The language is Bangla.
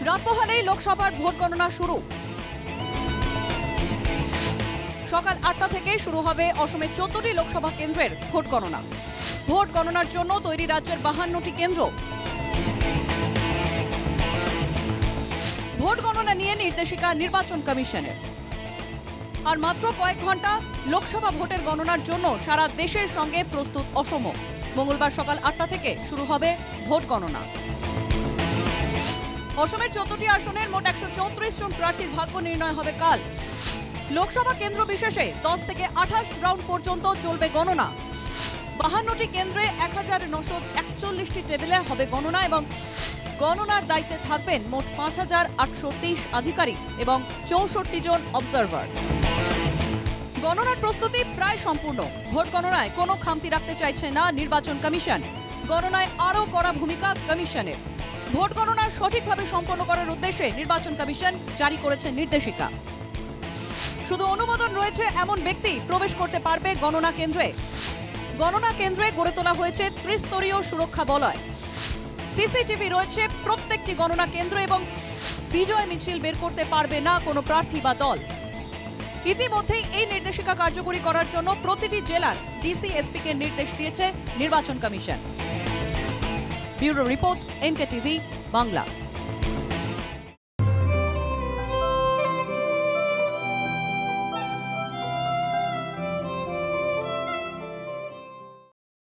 রাত পোহালেই লোকসভার ভোট গণনা শুরু। সকাল ৮টা থেকে শুরু হবে অসমের ১৪টি লোকসভা কেন্দ্রের ভোট গণনা। ভোট গণনার জন্য তৈরি রাজ্যের ৫২টি কেন্দ্র। ভোট গণনা নিয়ে নির্দেশিকা নির্বাচন কমিশনের। আর মাত্র কয়েক ঘন্টা লোকসভা ভোটের গণনার জন্য সারা দেশের সঙ্গে প্রস্তুত অসম। মঙ্গলবার সকাল ৮টা থেকে শুরু হবে ভোট গণনা। অসমের ১৪টি আসনের মোট ১৩৪ জন প্রার্থীর ভাগ্য নির্ণয় হবে কাল। লোকসভা কেন্দ্র বিশেষে ১০ থেকে ২৮ রাউন্ড পর্যন্ত চলবে গণনা। ৫২টি কেন্দ্রে ১৯৪১টি টেবিলে হবে গণনা এবং গণনার দায়িত্বে থাকবেন মোট ৫,৮২৩ আধিকারিক এবং ৬৪ জন অবজারভার। গণনার প্রস্তুতি প্রায় সম্পূর্ণ। ভোট গণনায় কোনো খামতি রাখতে চাইছে না নির্বাচন কমিশন। গণনায় আরও কড়া ভূমিকা কমিশনের। ভোট গণনা সঠিকভাবে সম্পন্ন করার উদ্দেশ্যে নির্বাচন কমিশন জারি করেছে নির্দেশিকা। শুধু অনুমোদন রয়েছে এমন ব্যক্তি প্রবেশ করতে পারবে গণনা কেন্দ্রে। গণনা কেন্দ্রে গড়ে তোলা হয়েছে ত্রিস্তরীয় সুরক্ষা বলয়। সিসিটিভি রয়েছে প্রত্যেকটি গণনা কেন্দ্র এবং বিজয় মিছিল বের করতে পারবে না কোনো প্রার্থী বা দল। ইতিমধ্যেই এই নির্দেশিকা কার্যকরী করার জন্য প্রতিটি জেলার ডিসি এসপিকে নির্দেশ দিয়েছে নির্বাচন commission. Bureau report, NK TV, Bangla.